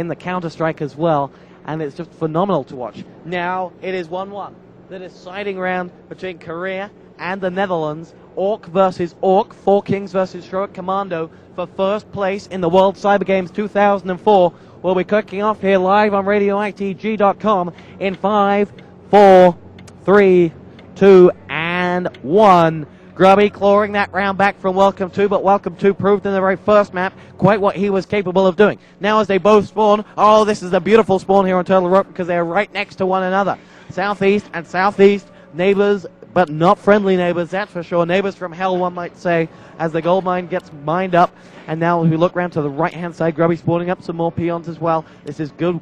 in the Counter-Strike as well, and it's just phenomenal to watch. Now it is 1-1. The deciding round between Korea and the Netherlands. Orc versus Orc, 4Kings versus Heroic Commando for first place in the World Cyber Games 2004. We'll be kicking off here live on RadioITG.com in 5, 4, 3, 2, and 1. Grubby clawing that round back from WelComeTo, but WelComeTo proved in the very first map quite what he was capable of doing. Now as they both spawn, oh, this is a beautiful spawn here on Turtle Rock because they're right next to one another. Southeast and southeast, neighbors, but not friendly neighbors, that's for sure. Neighbors from hell, one might say, as the gold mine gets mined up. And now as we look around to the right-hand side, Grubby spawning up some more peons as well. This is good.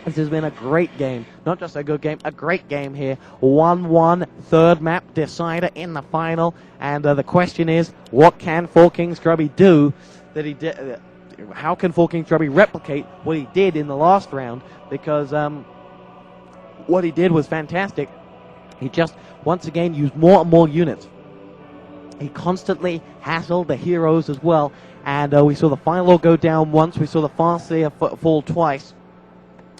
This has been a great game. Not just a good game, a great game here. 1-1, third map decider in the final. And the question is, what can 4Kings Grubby do that he did? How can 4Kings Grubby replicate what he did in the last round? Because what he did was fantastic. He just, once again, used more and more units. He constantly hassled the heroes as well. And we saw the Final go down once. We saw the Farseer fall twice.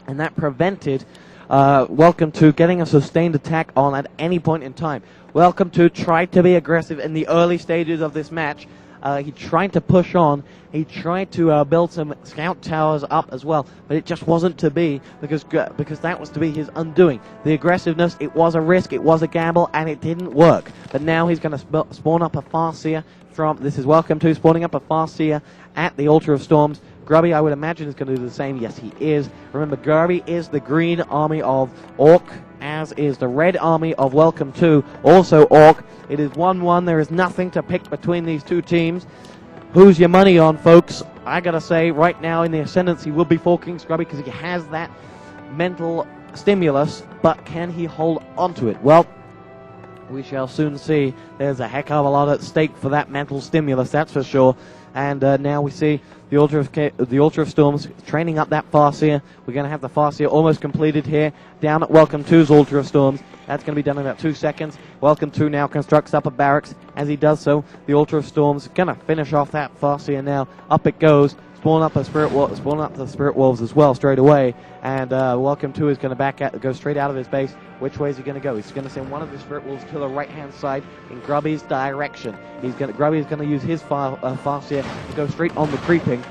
And that prevented WelComeTo getting a sustained attack on at any point in time. WelComeTo tried to be aggressive in the early stages of this match. He tried to push on. He tried to build some scout towers up as well, but it just wasn't to be because that was to be his undoing. The aggressiveness, it was a risk, it was a gamble, and it didn't work. But now he's going to spawn up a Farseer from, this is WelComeTo spawning up a Farseer at the Altar of Storms. Grubby, I would imagine, is going to do the same. Yes, he is. Remember, Grubby is the green army of Orc, as is the red army of WelComeTo, also Orc. It is 1-1. There is nothing to pick between these two teams. Who's your money on, folks? I got to say, right now in the ascendancy will be 4Kings Grubby because he has that mental stimulus, but can he hold onto it? Well, we shall soon see. There's a heck of a lot at stake for that mental stimulus, that's for sure. And now we see the Altar of Storms training up that Farseer. We're going to have the Farseer almost completed here down at WelComeTo's Altar of Storms. That's going to be done in about 2 seconds. WelComeTo now constructs up a barracks. As he does so, the Altar of Storms going to finish off that Farseer now. Up it goes. Spawn up the Spirit Wolves as well straight away. And WelComeTo is going to go straight out of his base. Which way is he going to go? He's going to send one of the Spirit Wolves to the right-hand side in Grubby's direction. Grubby is going to use his Farseer to go straight on the creeping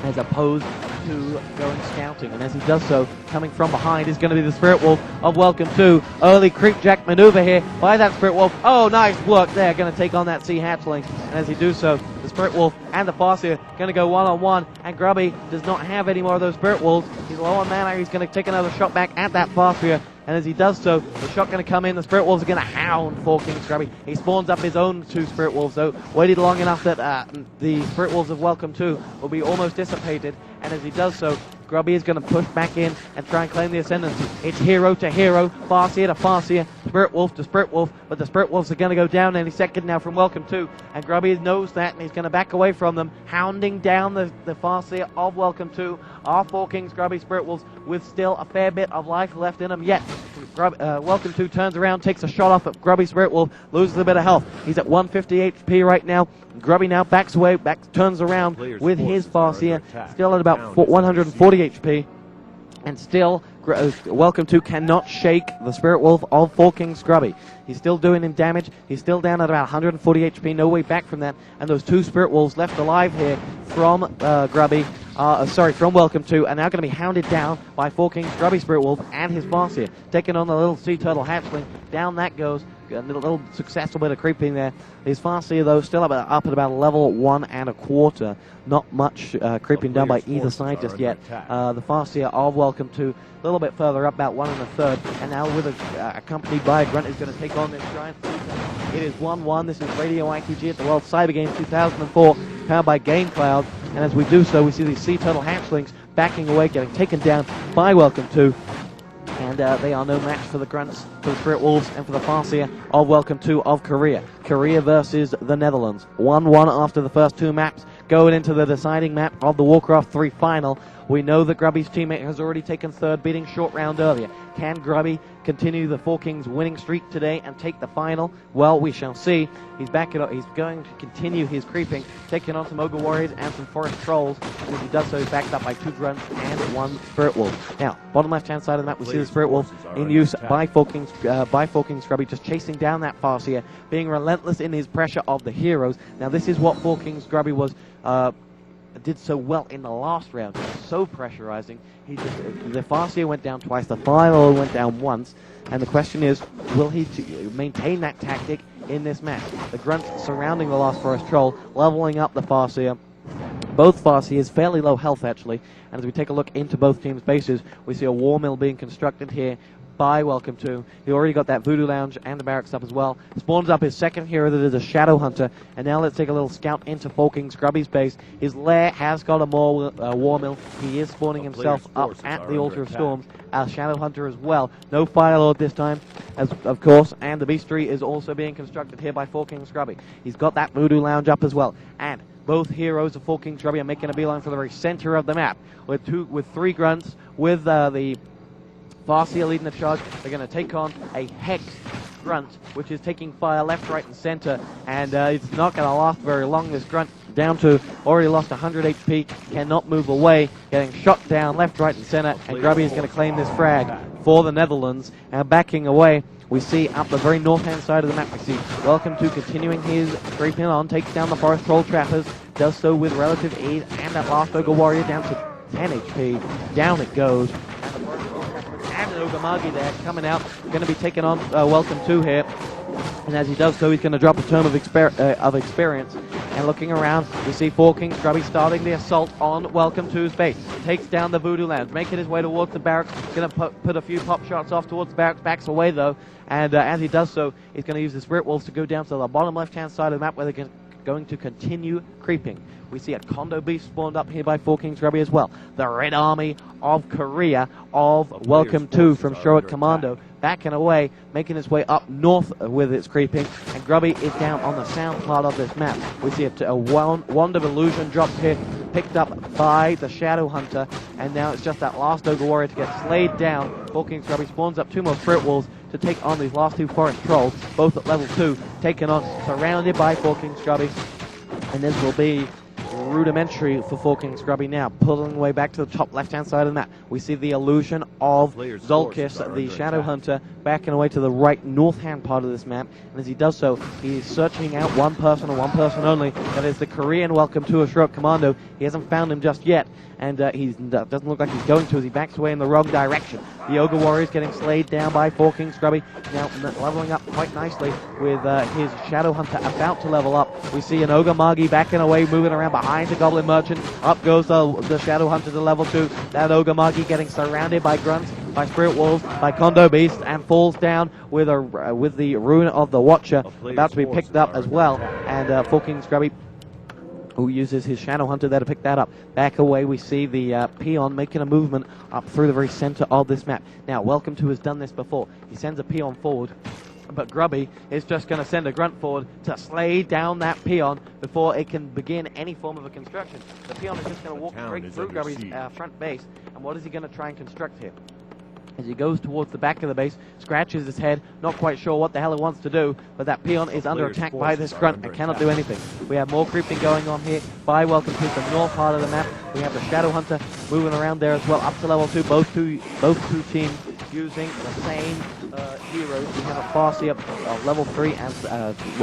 as opposed to going scouting. And as he does so, coming from behind is going to be the Spirit Wolf of WelComeTo. Early creep jack maneuver here by that Spirit Wolf. Oh, nice work there. Going to take on that Sea Hatchling. And as he do so, the Spirit Wolf and the Farseer going to go one-on-one. And Grubby does not have any more of those Spirit Wolves. He's low on mana. He's going to take another shot back at that Farseer. And as he does so, the shot going to come in. The Spirit Wolves are going to hound 4Kings Grubby. He spawns up his own 2 Spirit Wolves, though. Waited long enough that the Spirit Wolves of WelComeTo will be almost dissipated. And as he does so, Grubby is going to push back in and try and claim the ascendancy. It's hero to hero, Farseer to Farseer, Spirit Wolf to Spirit Wolf, but the Spirit Wolves are going to go down any second now from WelComeTo, and Grubby knows that, and he's going to back away from them, hounding down the Farseer of WelComeTo, our 4Kings Grubby Spirit Wolves, with still a fair bit of life left in them yet. WelComeTo turns around, takes a shot off at Grubby Spirit Wolf, loses a bit of health. He's at 150 HP right now. Grubby now backs away, turns around with his Farseer, still at about 140 HP. And still, WelComeTo cannot shake the Spirit Wolf of 4Kings Grubby. He's still doing him damage. He's still down at about 140 HP, no way back from that. And those 2 Spirit Wolves left alive here from from WelComeTo, are now going to be hounded down by 4Kings Grubby Spirit Wolf and his Farseer. Taking on the little Sea Turtle Hatchling. Down that goes. A little successful bit of creeping there. His Farseer, though, still up at about level 1 1/4. Not much creeping done by either side just yet. The Farseer of WelComeTo, a little bit further up, about 1 1/3. And now with accompanied by a Grunt, is going to take on this giant. It is 1-1. This is Radio ITG at the World Cyber Games 2004, powered by GameCloud. And as we do so, we see these Sea Turtle Hatchlings backing away, getting taken down by WelComeTo. And they are no match for the Grunts, for the Spirit Wolves, and for the Farseer of WelComeTo of Korea. Korea versus the Netherlands. 1-1 after the first 2 maps. going into the deciding map of the WarCraft 3 final. We know that Grubby's teammate has already taken third, beating Short Round earlier. Can Grubby continue the Four Kings winning streak today and take the final? Well, we shall see. He's going to continue his creeping, taking on some Ogre Warriors and some Forest Trolls. And as he does so, he's backed up by 2 Grunts and 1 Spirit Wolf. Now, bottom left-hand side of the map, we see the Spirit Wolf in use by Four Kings Grubby, just chasing down that Farseer, being relentless in his pressure of the heroes. Now, this is what Four Kings Grubby was did so well in the last round. So pressurizing. The Farseer went down twice, the Final went down once, and the question is, will he maintain that tactic in this match? The Grunts surrounding the last Forest Troll, leveling up the Farseer. Both Farseers fairly low health actually, and as we take a look into both teams' bases, we see a War Mill being constructed here by WelComeTo. He already got that Voodoo Lounge and the barracks up as well. Spawns up his second hero, that is a Shadow Hunter. And now let's take a little scout into Four Kings Grubby's base. His lair has got a more War Mill. He is spawning himself up at the Altar of Storms. A Shadow Hunter as well. No Fire Lord this time, as of course. And the Beastry is also being constructed here by Four Kings Grubby. He's got that Voodoo Lounge up as well. And both heroes of Four Kings Grubby are making a beeline for the very center of the map. With 3 Grunts, with the Farseer leading the charge. They're going to take on a Hex Grunt, which is taking fire left, right, and center, and it's not going to last very long. This Grunt down to already lost 100 HP, cannot move away, getting shot down left, right, and center, and Grubby is going to claim this frag for the Netherlands. And backing away, we see up the very north-hand side of the map, we see WelComeTo continuing his creeping on, takes down the Forest Troll Trappers, does so with relative ease, and that last Ogre Warrior down to 10 HP. Down it goes. And an Ogre Magi there coming out, going to be taking on WelComeTo here. And as he does so, he's going to drop a Tome of Experience. And looking around, we see Four Kings Grubby starting the assault on WelComeTo's base. Takes down the Voodoo Lounge, making his way towards the barracks. Going to put a few pop shots off towards the barracks, backs away though. And as he does so, he's going to use the Spirit Wolves to go down to the bottom left-hand side of the map where they're going to continue creeping. We see a Kondo Beast spawned up here by Four Kings Grubby as well. The Red Army of Korea of WelComeTo from Sherwood Commando backing away, making its way up north with its creeping, and Grubby is down on the south part of this map. We see a Wand of Illusion dropped here, picked up by the Shadow Hunter, and now it's just that last Ogre Warrior to get slayed down. Four Kings Grubby spawns up 2 more Spirit Wolves to take on these last 2 Forest Trolls, both at level 2, taken on, surrounded by Four Kings Grubby, and this will be rudimentary for Four Kings Grubby now, pulling way back to the top left-hand side of the map. We see the illusion of Zolkis, the Shadow Hunter, backing away to the right north-hand part of this map, and as he does so, he's searching out one person and one person only, that is the Korean WelComeTo of Sherwood Commando. He hasn't found him just yet, and he doesn't look like he's going to as he backs away in the wrong direction. The Ogre Warrior is getting slayed down by Four Kings Grubby, now leveling up quite nicely with his Shadow Hunter about to level up. We see an Ogre Magi backing away, moving around behind the Goblin Merchant. Up goes the Shadow Hunter to level 2. That Ogre Magi getting surrounded by Grunts, by Spirit Wolves, by Kondo Beast, and falls down with the Rune of the Watcher about to be picked up as well. And Four Kings Grubby, who uses his Shadow Hunter there to pick that up. Back away, we see the Peon making a movement up through the very center of this map. Now, WelComeTo has done this before. He sends a Peon forward, but Grubby is just going to send a Grunt forward to slay down that Peon before it can begin any form of a construction. The Peon is just going to walk straight through Grubby's front base, and what is he going to try and construct here? As he goes towards the back of the base, scratches his head, not quite sure what the hell he wants to do, but that Peon is under attack by this Grunt and cannot do anything. We have more creeping going on here by WelComeTo, the north part of the map. We have the Shadow Hunter moving around there as well, up to level 2, both two teams using the same heroes. We have a Farseer of level 3 and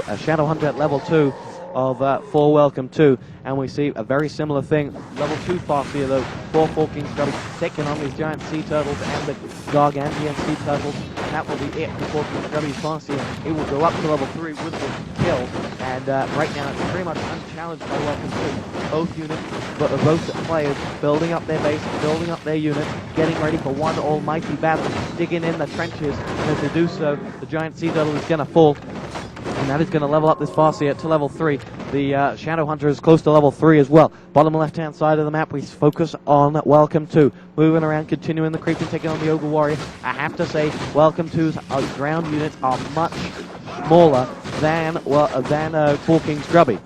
a Shadow Hunter at level 2 for WelComeTo, and we see a very similar thing. Level 2 Farseer though, for Four Kings Grubby, taking on these giant sea turtles and the Gargantian sea turtles, and that will be it for Four Kings Grubby's Farseer. It will go up to level 3 with the kill, and right now it's pretty much unchallenged by WelComeTo. Both units, both players building up their base, building up their units, getting ready for one almighty battle, digging in the trenches, and as they do so, the giant sea turtle is going to fall. And that is going to level up this Farseer to level 3. The Shadow Hunter is close to level 3 as well. Bottom left-hand side of the map, we focus on WelComeTo. Moving around, continuing the creeping, taking on the Ogre Warrior. I have to say, WelComeTo's ground units are much smaller than Four Kings Grubby.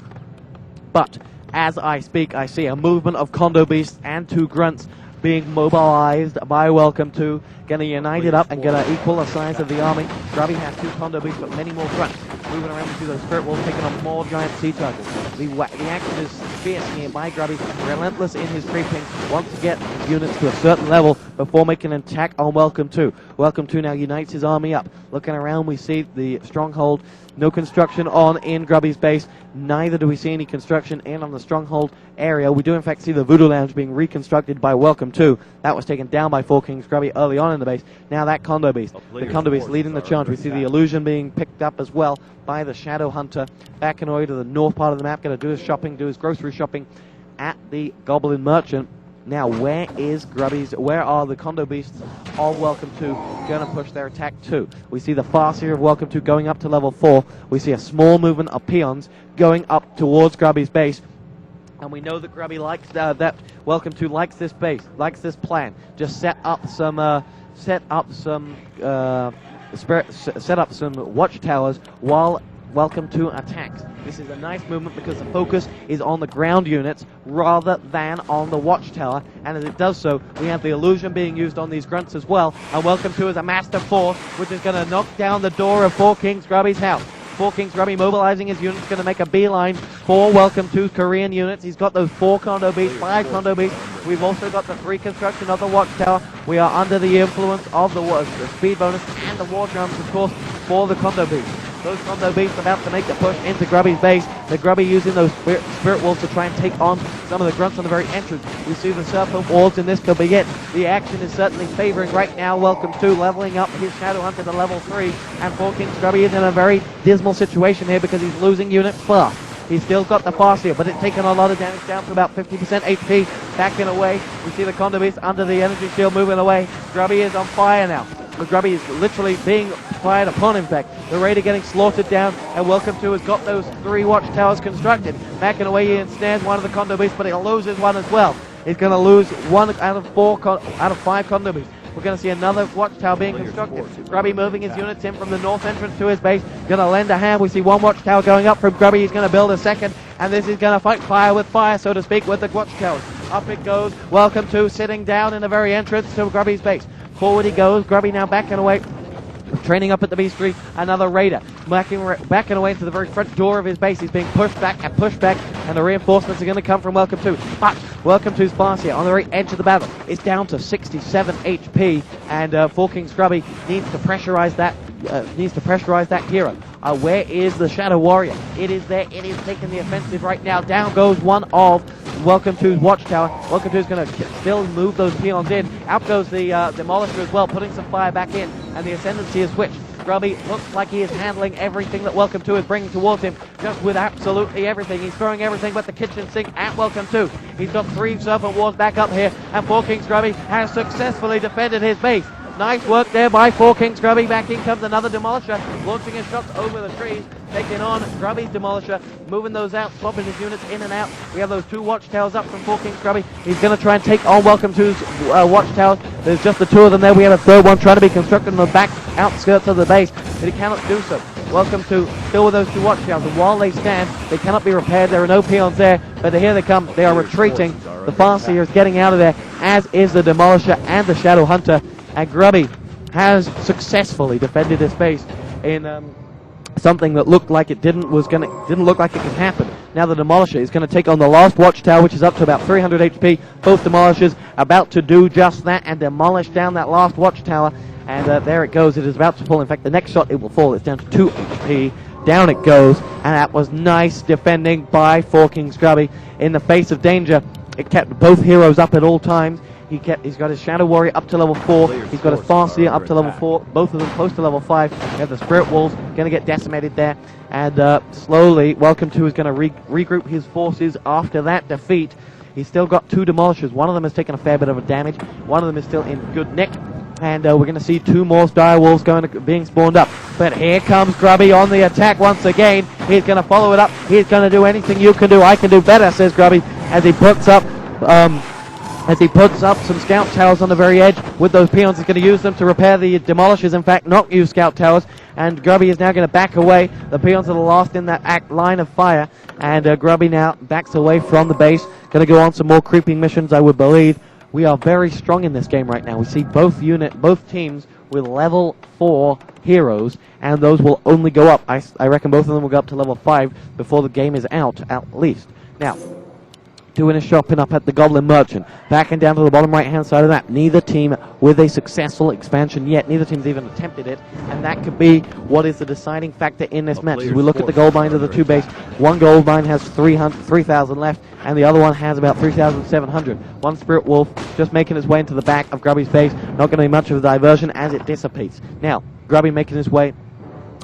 But as I speak, I see a movement of Condo Beasts and 2 Grunts being mobilized by WelComeTo, gonna unite it up and gonna equal the size of the army. Grubby has 2 Condo Beasts, but many more Grunts. Moving around, we see those Spirit Wolves taking on more giant sea turtles. The action is fierce here by Grubby, relentless in his creeping, wants to get units to a certain level before making an attack on WelComeTo. WelComeTo now unites his army up. Looking around, we see the stronghold. No construction on in Grubby's base. Neither do we see any construction in on the stronghold area. We do in fact see the Voodoo Lounge being reconstructed by WelComeTo. That was taken down by 4 Kings Grubby early on in the base. Now that Condo Beast. The Condo Beast leading the charge. We see the illusion being picked up as well by the Shadow Hunter. Backing away to the north part of the map. Going to do his shopping, do his grocery shopping at the Goblin Merchant. Now, where are the Condo Beasts of WelComeTo going to push their attack to? We see the Farseer of WelComeTo going up to level 4. We see a small movement of peons going up towards Grubby's base. And we know that Grubby likes that WelComeTo likes this base, likes this plan. Just set up some watchtowers while WelComeTo attacks. This is a nice movement because the focus is on the ground units rather than on the watchtower, and as it does so, we have the illusion being used on these Grunts as well, and WelComeTo is a master force, which is going to knock down the door of 4 Kings Grubby's house. 4 Kings Grubby mobilizing his units, going to make a beeline for WelComeTo's Korean units. He's got those 4 Condo Beasts, 5 Condo Beasts. We've also got the reconstruction of the watchtower. We are under the influence of the speed bonus and the war drums, of course, for the Condo Beasts. Those Condo Beasts about to make the push into Grubby's base. The Grubby using those Spirit Wolves to try and take on some of the Grunts on the very entrance. We see the Serpent Wolves, and this could be it. The action is certainly favoring right now WelComeTo, leveling up his Shadow Hunter to level 3. And 4 Kings Grubby is in a very dismal situation here because he's losing unit fast. He's still got the Farseer, but it's taken a lot of damage, down to about 50% HP. Backing away. We see the Condo Beast under the energy shield moving away. Grubby is on fire now. The Grubby is literally being fired upon, in fact. The Raider getting slaughtered down, and WelComeTo has got those 3 watchtowers constructed. Backing away, he ensnares one of the Condo Beasts, but he'll lose one as well. He's going to lose 1 out of 5 Condo Beasts. We're going to see another watchtower being constructed. Grubby moving his units in from the north entrance to his base. Going to lend a hand. We see 1 watchtower going up from Grubby. He's going to build a second, and this is going to fight fire with fire, so to speak, with the watchtowers. Up it goes. WelComeTo sitting down in the very entrance to Grubby's base. Forward he goes. Grubby now backing away. Training up at the Beast Tree, another Raider backing away to the very front door of his base. He's being pushed back, and the reinforcements are going to come from WelComeTo. But WelComeTo's Farseer on the very edge of the battle is down to 67 HP, and 4 Kings Grubby needs to pressurize that hero. Where is the Shadow Warrior? It is there. It is taking the offensive right now. Down goes one of WelComeTo's watchtower. WelComeTo's going to still move those peons in. Out goes the Demolisher as well, putting some fire back in, and the ascendancy is switched. Grubby looks like he is handling everything that WelComeTo is bringing towards him, just with absolutely everything. He's throwing everything but the kitchen sink at WelComeTo. He's got 3 Serpent Wars back up here, and 4 Kings Grubby has successfully defended his base. Nice work there by 4 Kings Grubby. Back in comes another Demolisher, launching his shots over the trees, taking on Grubby's Demolisher, moving those out, swapping his units in and out. We have those 2 watchtowers up from 4 Kings Grubby. He's going to try and take on WelComeTo's watchtowers. There's just the 2 of them there. We have a third one trying to be constructed on the back outskirts of the base, but he cannot do so. WelComeTo still with those 2 watchtowers, and while they stand, they cannot be repaired. There are no peons there, but here they come. They are retreating. The Farseer is getting out of there, as is the Demolisher and the Shadow Hunter. And Grubby has successfully defended his base in something that looked like it didn't look like it could happen. Now the Demolisher is going to take on the last watchtower, which is up to about 300 HP. Both Demolishers about to do just that and demolish down that last watchtower. And there it goes. It is about to fall. In fact, the next shot it will fall. It's down to 2 HP. Down it goes, and that was nice defending by 4 Kings Grubby. In the face of danger, it kept both heroes up at all times. He's got his Shadow Warrior up to level 4. He's got his Farseer up to level 4. Both of them close to level 5. We have the Spirit Wolves going to get decimated there. And slowly, WelComeTo is going to regroup his forces after that defeat. He's still got 2 Demolishers. One of them has taken a fair bit of damage. One of them is still in good nick. And we're going to see 2 more Dire Wolves being spawned up. But here comes Grubby on the attack once again. He's going to follow it up. He's going to do anything you can do. I can do better, says Grubby, as he puts up as he puts up some scout towers on the very edge with those peons. He's going to use them to repair the demolishers, in fact not use scout towers, and Grubby is now going to back away. The peons are the last in that line of fire, and Grubby now backs away from the base, going to go on some more creeping missions, I would believe. We are very strong in this game right now. We see both teams with level 4 heroes, and those will only go up. I reckon both of them will go up to level 5 before the game is out, at least. Now, doing a shopping up at the Goblin Merchant, backing down to the bottom right hand side of that. Neither team with a successful expansion yet. Neither team's even attempted it, and that could be what is the deciding factor in this match. As we look at the gold mines of the two base, one gold mine has 3,000 left, and the other one has about 3,700. One Spirit Wolf just making its way into the back of Grubby's base. Not going to be much of a diversion as it dissipates. Now, Grubby making his way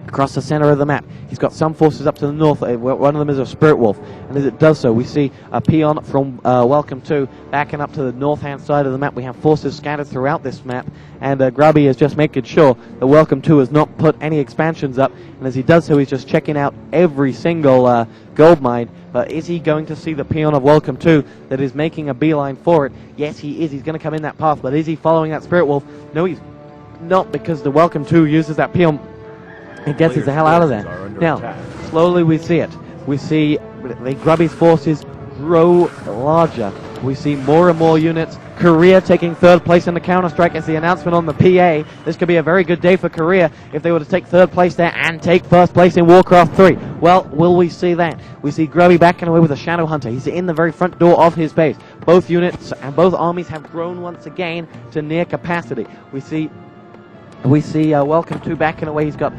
across the center of the map. He's got some forces up to the north. One of them is a Spirit Wolf, and as it does so, we see a peon from WelComeTo backing up to the north-hand side of the map. We have forces scattered throughout this map, and Grubby is just making sure that WelComeTo has not put any expansions up, and as he does so, he's just checking out every single gold mine. But is he going to see the peon of WelComeTo that is making a beeline for it? Yes, he is. He's going to come in that path, but is he following that Spirit Wolf? No, he's not, because the WelComeTo uses that peon and gets the hell out of there. Now, slowly we see it. We see the Grubby's forces grow larger. We see more and more units. Korea taking third place in the Counter-Strike as the announcement on the PA. This could be a very good day for Korea if they were to take third place there and take first place in WarCraft 3. Well, will we see that? We see Grubby backing away with a Shadow Hunter. He's in the very front door of his base. Both units and both armies have grown once again to near capacity. We see WelComeTo backing away. He's got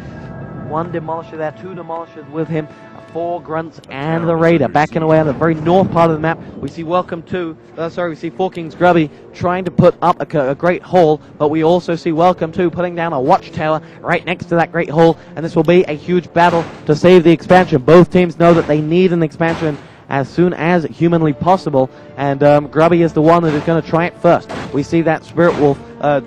one demolisher there, two demolishers with him, 4 grunts and the raider backing away on the very north part of the map. We see we see 4 Kings Grubby trying to put up a great hole, but we also see WelComeTo putting down a watchtower right next to that great hole, and this will be a huge battle to save the expansion. Both teams know that they need an expansion as soon as humanly possible, and Grubby is the one that is going to try it first. We see that Spirit Wolf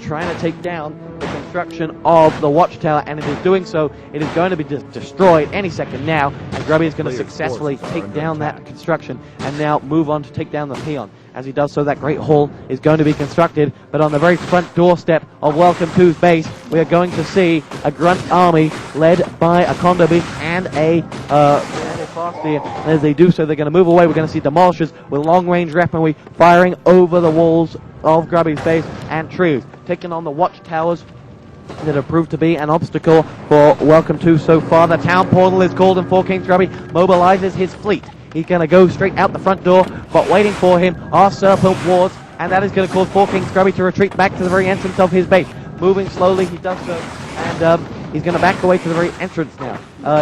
trying to take down the construction of the watchtower, and it is doing so. It is going to be destroyed any second now, and Grubby is going to successfully take down that construction and now move on to take down the peon. As he does so, that great hall is going to be constructed, but on the very front doorstep of WelComeTo's base, we are going to see a grunt army led by a Condo Beast and a Farseer. And as they do so, they're going to move away. We're going to see demolishers with long-range weaponry firing over the walls of Grubby's base and trees, taking on the watchtowers that have proved to be an obstacle for WelComeTo so far. The town portal is called, and 4 Kings Grubby mobilizes his fleet. He's going to go straight out the front door, but waiting for him are Serpent Wards, and that is going to cause 4 Kings Grubby to retreat back to the very entrance of his base. Moving slowly, he does so, and he's going to back away to the very entrance now.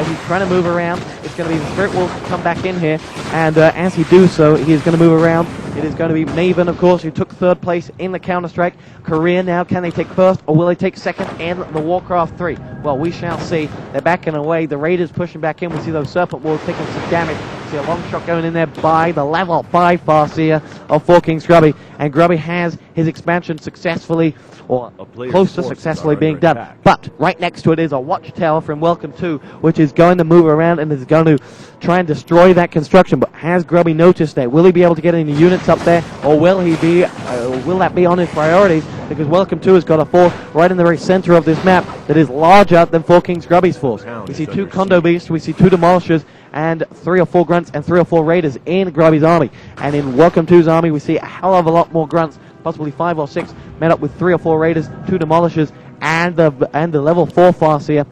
He's trying to move around. It's going to be the Spirit Wolf to come back in here, and as he do so, he is going to move around. It is going to be Maven, of course, who took third place in the Counter-Strike. Korea now, can they take first, or will they take second in the WarCraft 3? Well, we shall see. They're backing away. The Raiders pushing back in. We see those Serpent Wolves taking some damage. We see a long shot going in there by the level 5 Farseer of 4 Kings Grubby, and Grubby has his expansion successfully, or close to successfully being done. But right next to it is a watchtower from WelComeTo, which is going to move around and is going to try and destroy that construction. But has Grubby noticed that? Will he be able to get any units up there, or will that be on his priorities? Because WelComeTo has got a force right in the very center of this map that is larger than 4 Kings Grubby's force. We see 2 Condo Beasts, we see 2 Demolishers, and 3 or 4 Grunts and 3 or 4 Raiders in Grubby's army. And in WelComeTo's army, we see a hell of a lot more Grunts, possibly 5 or 6, met up with 3 or 4 Raiders, 2 Demolishers, and the level 4 Farseer.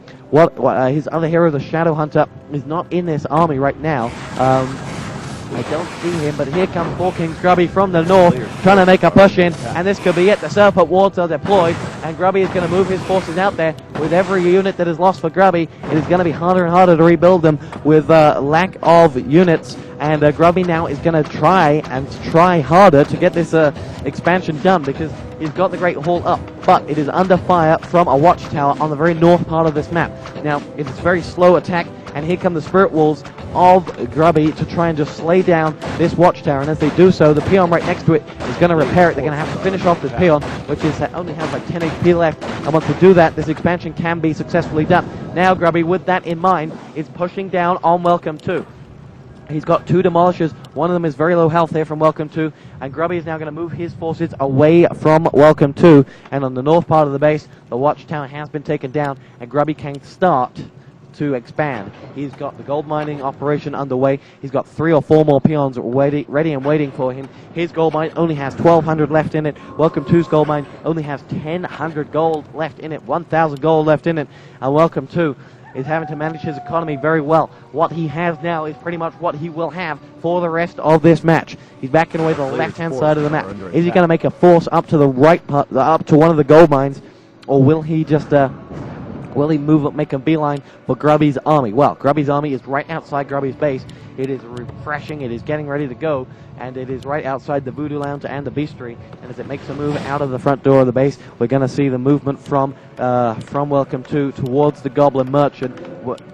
His other hero, the Shadow Hunter, is not in this army right now. I don't see him, but here comes 4 Kings Grubby from the north, trying to make a push in, and this could be it. The Serpent Wards are deployed, and Grubby is going to move his forces out there. With every unit that is lost for Grubby, it is going to be harder and harder to rebuild them with lack of units, and Grubby now is going to try harder to get this expansion done, because he's got the Great Hall up, but it is under fire from a watchtower on the very north part of this map. Now, it's a very slow attack, and here come the Spirit Wolves of Grubby to try and just slay down this watchtower, and as they do so, the peon right next to it is going to repair it. They're going to have to finish off this peon, which only has like 10 HP left, and once they do that, this expansion can be successfully done. Now Grubby, with that in mind, is pushing down on WelComeTo. He's got 2 demolishers. One of them is very low health here from WelComeTo, and Grubby is now going to move his forces away from WelComeTo. And on the north part of the base, the watchtower has been taken down, and Grubby can start to expand. He's got the gold mining operation underway. He's got 3 or 4 more peons ready and waiting for him. His gold mine only has 1,200 left in it. WelComeTo's gold mine only has 1,000 gold left in it, 1,000 gold left in it, and WelComeTo is having to manage his economy very well. What he has now is pretty much what he will have for the rest of this match. He's backing away the left-hand side of the map. Is he going to make a force up to the right part, up to one of the gold mines, or will he just will he move up, make a beeline for Grubby's army? Well, Grubby's army is right outside Grubby's base. It is refreshing. It is getting ready to go, and it is right outside the Voodoo Lounge and the Beastery. And as it makes a move out of the front door of the base, we're going to see the movement from WelComeTo towards the Goblin Merchant.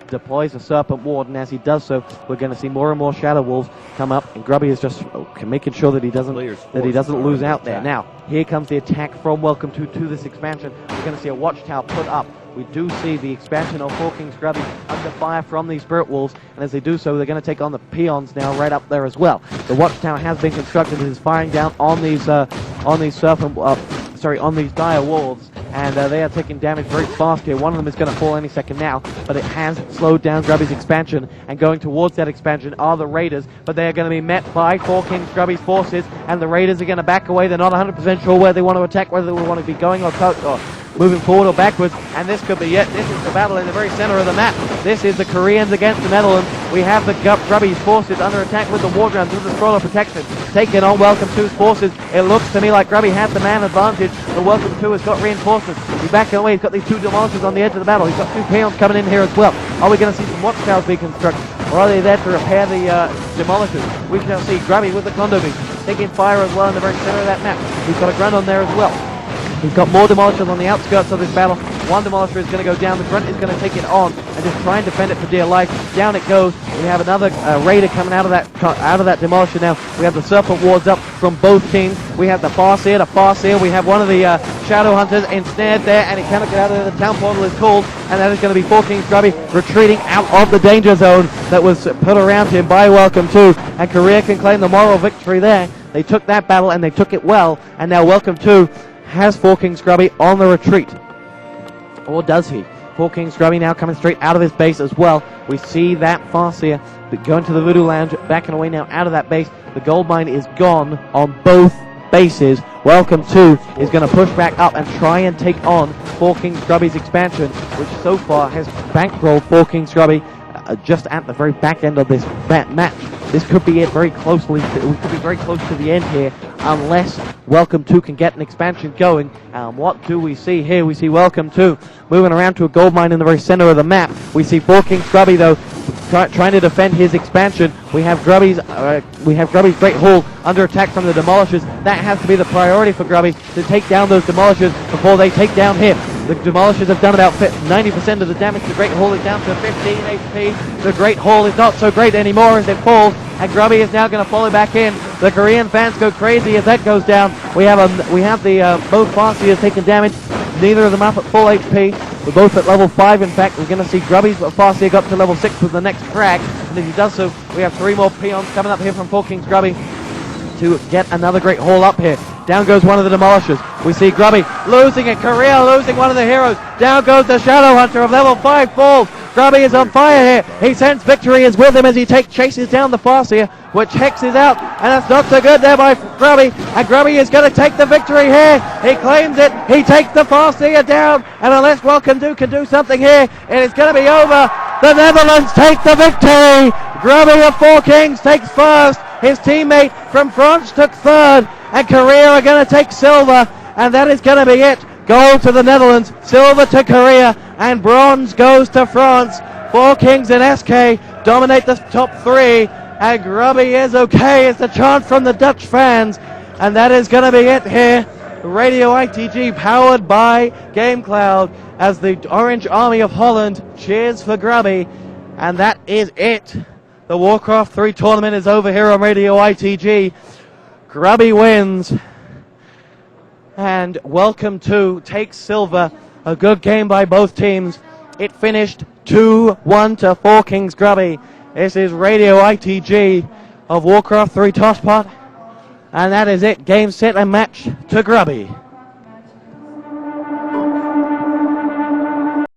Deploys a Serpent Ward, and as he does so, we're going to see more and more Shadow Wolves come up, and Grubby is just making sure that he doesn't lose out there. Now, here comes the attack from WelComeTo to this expansion. We're going to see a watchtower put up. We do see the expansion of 4 Kings Grubby under fire from these Spirit Wolves, and as they do so, they're going to take on the peons now right up there as well. The watchtower has been constructed and is firing down on these on these dire wolves, and they are taking damage very fast here. One of them is going to fall any second now, but it has slowed down Grubby's expansion, and going towards that expansion are the Raiders, but they are going to be met by 4 Kings Grubby's forces, and the Raiders are going to back away. They're not 100% sure where they want to attack, whether they want to be going or moving forward or backwards, and this could be it. This is the battle in the very center of the map. This is the Koreans against the Netherlands. We have the Grubby's forces under attack with the war drums, with the scroll of protection, taking on WelComeTo's forces. It looks to me like Grubby has the man advantage, but WelComeTo has got reinforcements. He's backing away. He's got these 2 demolishers on the edge of the battle. He's got 2 peons coming in here as well. Are we going to see some watchtowers being constructed, or are they there to repair the demolishers? We shall see. Grubby with the condo beam taking fire as well in the very center of that map. He's got a grunt on there as well. He's got more demolishers on the outskirts of this battle. 1 demolisher is going to go down. The grunt is going to take it on and just try and defend it for dear life. Down it goes. We have another raider coming out of that demolisher now. We have the serpent wards up from both teams. We have the Farseer. We have one of the Shadow Hunters ensnared there, and he cannot get out of there. The town portal is called, and that is going to be 4 Kings Grubby retreating out of the danger zone that was put around him by WelComeTo, and Korea can claim the moral victory there. They took that battle, and they took it well, and now WelComeTo has 4 Kings Grubby on the retreat. Or does he? 4 Kings Grubby now coming straight out of his base as well. We see that Farseer going to the Voodoo Lounge, backing away now out of that base. The gold mine is gone on both bases. WelComeTo is going to push back up and try and take on 4 Kings Grubby's expansion, which so far has bankrolled 4 Kings Grubby just at the very back end of this match. This could be it very closely. We could be very close to the end here, unless WelComeTo can get an expansion going. What do we see here? We see WelComeTo moving around to a gold mine in the very center of the map. We see 4 Kings Grubby though trying to defend his expansion. We have Grubby's Great Hall under attack from the demolishers. That has to be the priority for Grubby, to take down those demolishers before they take down him. The demolishers have done about 90% of the damage. The Great Hall is down to 15 HP. The Great Hall is not so great anymore as it falls, and Grubby is now going to follow back in. The Korean fans go crazy as that goes down. We have the both Farseers taking damage. Neither of them up at full HP. We're both at level 5, in fact. We're going to see Grubby's Farseer got to level 6 with the next frag, and if he does so, we have 3 more peons coming up here from 4 Kings Grubby to get another Great Hall up here. Down goes one of the demolishers. We see Grubby losing it. Korea losing one of the heroes. Down goes the Shadow Hunter of level 5 falls. Grubby is on fire here. He sends Victory is with him as he chases down the Farseer, which hexes out, and that's not so good there by Grubby, and Grubby is going to take the victory here. He claims it. He takes the Farseer down, and unless WelComeTo can do something here, it is going to be over. The Netherlands take the victory. Grubby of 4 Kings takes first. His teammate from France took third, and Korea are going to take silver, and that is going to be it. Gold to the Netherlands, silver to Korea, and bronze goes to France. 4 Kings and SK dominate the top 3, and Grubby is okay. It's a chant from the Dutch fans, and that is going to be it here. Radio ITG powered by GameCloud as the Orange Army of Holland cheers for Grubby, and that is it. The WarCraft 3 tournament is over here on Radio ITG. Grubby wins, and WelComeTo takes silver. A good game by both teams. It finished 2-1 to 4 Kings Grubby, This is Radio ITG of Warcraft 3 Tosspot. And that is it. Game, set, and match to Grubby.